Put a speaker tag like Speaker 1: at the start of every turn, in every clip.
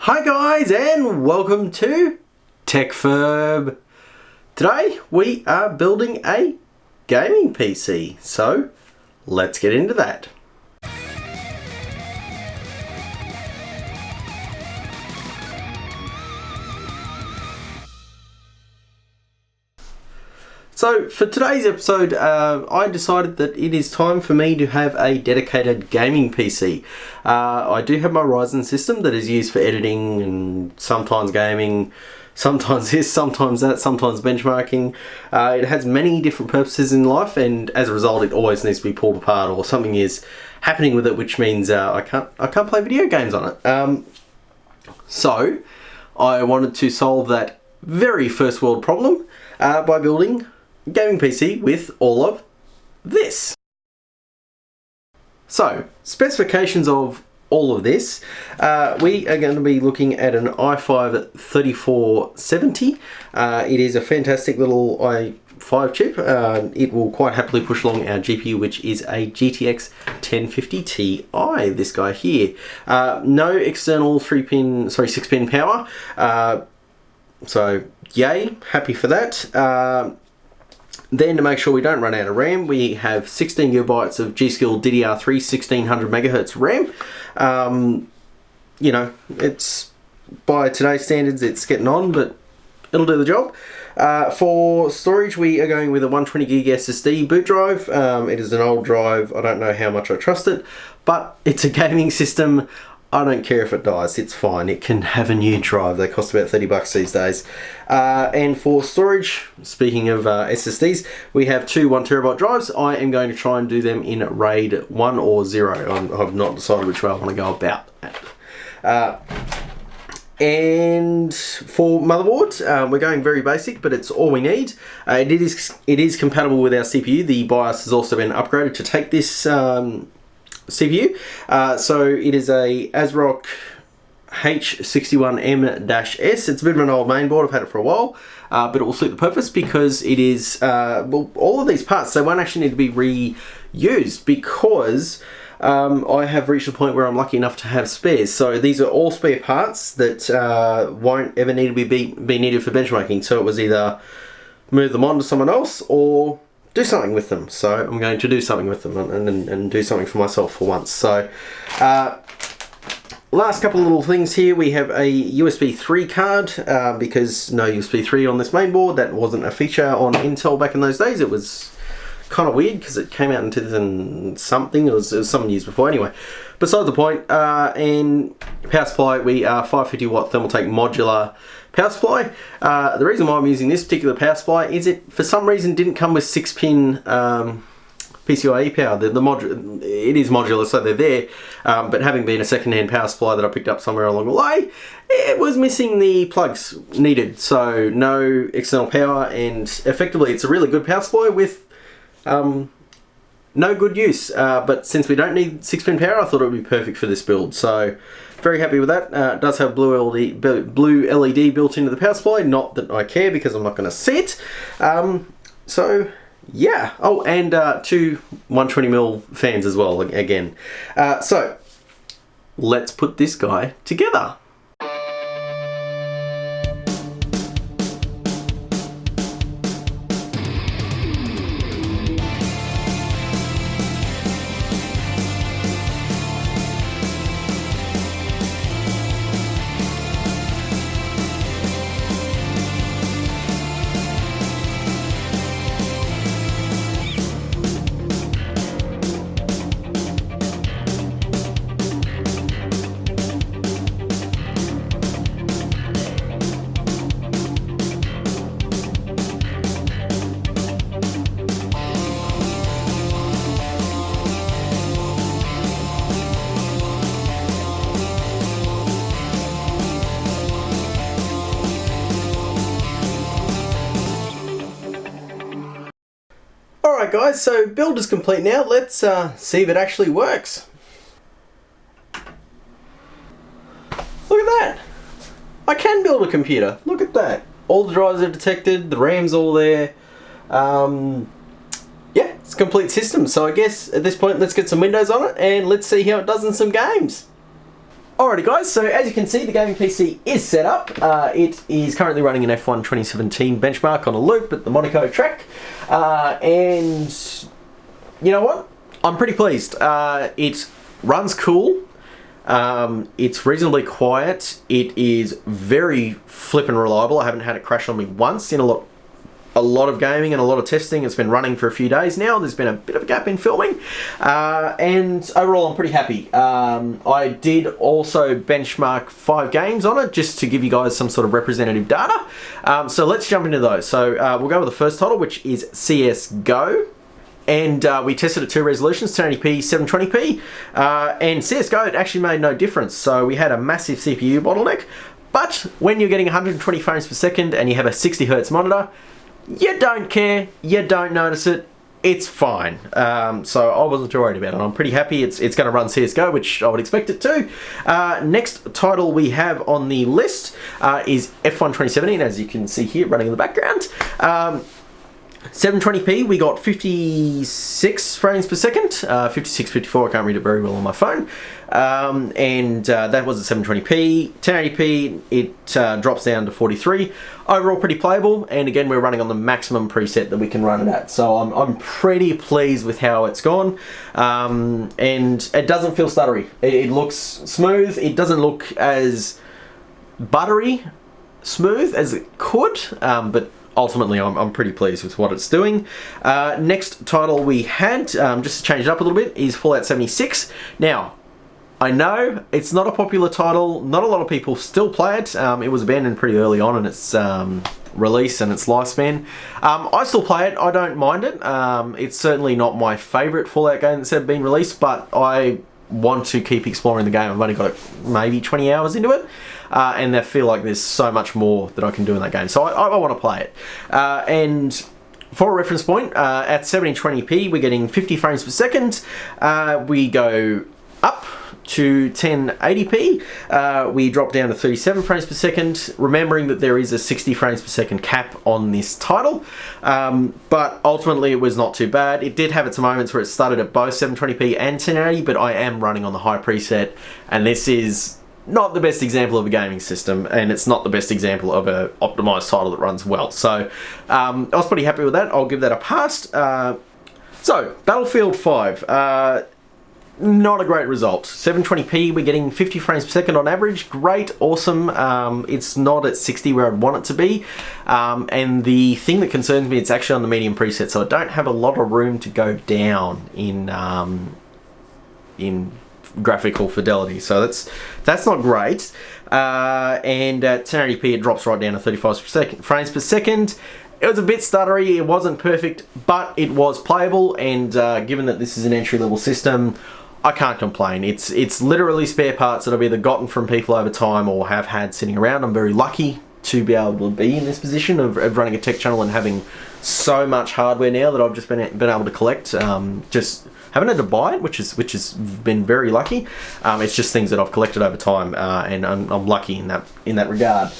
Speaker 1: Hi guys, and welcome to TechFurb. Today we are building a gaming PC, so let's get into that. So for today's episode, I decided that it is time for me to have a dedicated gaming PC. I do have my Ryzen system that is used for editing and sometimes gaming, sometimes this, sometimes that, sometimes benchmarking. It has many different purposes in life, and as a result it always needs to be pulled apart or something is happening with it, which means I can't play video games on it. So I wanted to solve that very first world problem by building gaming PC with all of this. So, specifications of all of this. We are going to be looking at an i5 3470. It is a fantastic little i5 chip. It will quite happily push along our GPU, which is a GTX 1050 Ti, this guy here. No external 6-pin power. So, yay, happy for that. Then to make sure we don't run out of RAM, we have 16 gigabytes of G.Skill DDR3 1600 megahertz RAM. You know, it's by today's standards, it's getting on, but it'll do the job. For storage, we are going with a 120 gig SSD boot drive. It is an old drive. I don't know how much I trust it, but it's a gaming system. I don't care if it dies, it's fine. It can have a new drive. They cost about $30 these days. And for storage, speaking of SSDs, we have two 1TB drives. I am going to try and do them in RAID 1 or 0. I've not decided which way I want to go about that. And for motherboard, we're going very basic, but it's all we need. It is compatible with our CPU. The BIOS has also been upgraded to take this CPU. So it is a ASRock H61M-S. It's a bit of an old mainboard. I've had it for a while, but it will suit the purpose because it is, well, all of these parts, they won't actually need to be reused because I have reached a point where I'm lucky enough to have spares. So these are all spare parts that won't ever need to be needed for benchmarking. So it was either move them on to someone else or do something with them. So I'm going to do something with them and do something for myself for once. So last couple of little things here. We have a USB 3 card because no USB 3 on this mainboard. That wasn't a feature on Intel back in those days. It was kind of weird because it came out in 2000 something. It was some years before anyway. Beside the point, and power supply, we are 550 watt Thermaltake modular power supply. The reason why I'm using this particular power supply is it for some reason didn't come with 6-pin PCIe power. It is modular, so they're there, but having been a second-hand power supply that I picked up somewhere along the way, it was missing the plugs needed, so no external power, and effectively it's a really good power supply with no good use, but since we don't need 6-pin power, I thought it would be perfect for this build. So very happy with that. It does have blue LED built into the power supply. Not that I care because I'm not going to see it. So yeah. Oh, and two 120mm fans as well. Again. So let's put this guy together. Alright guys, so build is complete now. Let's see if it actually works. Look at that! I can build a computer. Look at that. All the drives are detected, the RAM's all there. Yeah, it's a complete system. So I guess at this point let's get some Windows on it and let's see how it does in some games. Alrighty guys, so as you can see the gaming PC is set up. It is currently running an F1 2017 benchmark on a loop at the Monaco track. And you know what? I'm pretty pleased. It runs cool. It's reasonably quiet. It is very flippin' reliable. I haven't had it crash on me once in a lot of gaming and a lot of testing. It's been running for a few days now. There's been a bit of a gap in filming, and overall I'm pretty happy. I did also benchmark 5 games on it just to give you guys some sort of representative data. So let's jump into those. So we'll go with the first title, which is CSGO. And we tested at 2 resolutions, 1080p, 720p, and CSGO, it actually made no difference. So we had a massive CPU bottleneck, but when you're getting 120 frames per second and you have a 60 Hz monitor, you don't care, you don't notice it, it's fine. So I wasn't too worried about it. I'm pretty happy it's going to run CSGO, which I would expect it to. Next title we have on the list is F1 2017, as you can see here running in the background. 720p, we got 56 frames per second, 56, 54, I can't read it very well on my phone, and that was at 720p. 1080p, it drops down to 43. Overall pretty playable, and again we're running on the maximum preset that we can run it at, so I'm pretty pleased with how it's gone, and it doesn't feel stuttery. It looks smooth. It doesn't look as buttery smooth as it could, but ultimately, I'm pretty pleased with what it's doing. Next title we had, just to change it up a little bit, is Fallout 76. Now, I know it's not a popular title. Not a lot of people still play it. It was abandoned pretty early on in its release and its lifespan. I still play it. I don't mind it. It's certainly not my favourite Fallout game that's ever been released, but I want to keep exploring the game. I've only got maybe 20 hours into it. And I feel like there's so much more that I can do in that game. So I want to play it. And for a reference point, at 720p, we're getting 50 frames per second. We go up to 1080p. We drop down to 37 frames per second, remembering that there is a 60 frames per second cap on this title. But ultimately, it was not too bad. It did have its moments where it started at both 720p and 1080, but I am running on the high preset, and this is not the best example of a gaming system, and it's not the best example of an optimized title that runs well. So I was pretty happy with that. I'll give that a pass. So Battlefield 5, not a great result. 720p, we're getting 50 frames per second on average. Great, awesome. It's not at 60 where I'd want it to be. And the thing that concerns me, it's actually on the medium preset, so I don't have a lot of room to go down in graphical fidelity, so that's not great. And at 1080p, it drops right down to 35 frames per second. It was a bit stuttery. It wasn't perfect, but it was playable. And given that this is an entry-level system, I can't complain. It's literally spare parts that I've either gotten from people over time or have had sitting around. I'm very lucky to be able to be in this position of running a tech channel and having so much hardware now that I've just been able to collect. Just haven't had to buy it, which has been very lucky. It's just things that I've collected over time, and I'm lucky in that regard.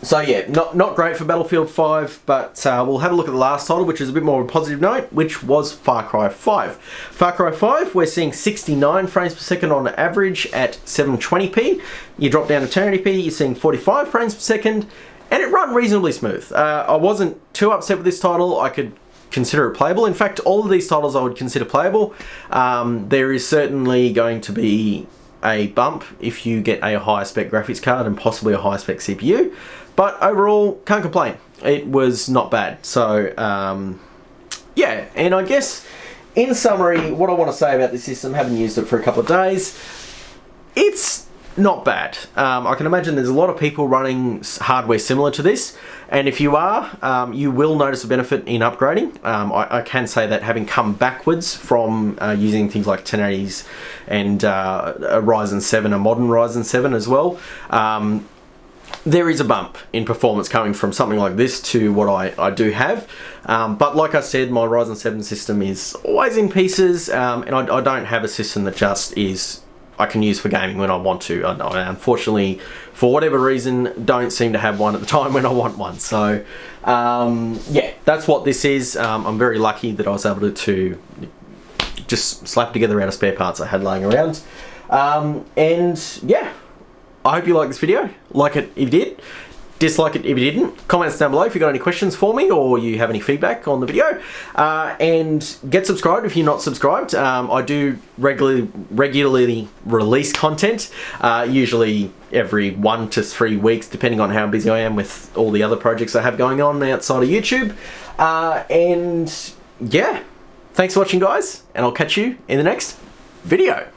Speaker 1: So yeah, not great for Battlefield 5, but we'll have a look at the last title, which is a bit more of a positive note, which was Far Cry 5. Far Cry 5, we're seeing 69 frames per second on average at 720p. You drop down to 1080p, you're seeing 45 frames per second, and it ran reasonably smooth. I wasn't too upset with this title. I could consider it playable. In fact, all of these titles I would consider playable. There is certainly going to be a bump if you get a higher spec graphics card and possibly a higher spec CPU, but overall can't complain. It was not bad. So yeah, and I guess in summary, what I want to say about this system, having used it for a couple of days, it's not bad. I can imagine there's a lot of people running hardware similar to this, and if you are, you will notice a benefit in upgrading. I can say that having come backwards from using things like 1080s and a Ryzen 7, a modern Ryzen 7 as well, there is a bump in performance coming from something like this to what I do have. But like I said, my Ryzen 7 system is always in pieces, and I don't have a system that just is I can use for gaming when I want to. I unfortunately, for whatever reason, don't seem to have one at the time when I want one. So yeah, that's what this is. I'm very lucky that I was able to just slap together out of spare parts I had laying around. And yeah, I hope you liked this video. Like it if you did. Dislike it if you didn't. Comments down below if you got any questions for me or you have any feedback on the video. And get subscribed if you're not subscribed. I do regularly release content, usually every 1 to 3 weeks, depending on how busy I am with all the other projects I have going on outside of YouTube. And yeah, thanks for watching, guys, and I'll catch you in the next video.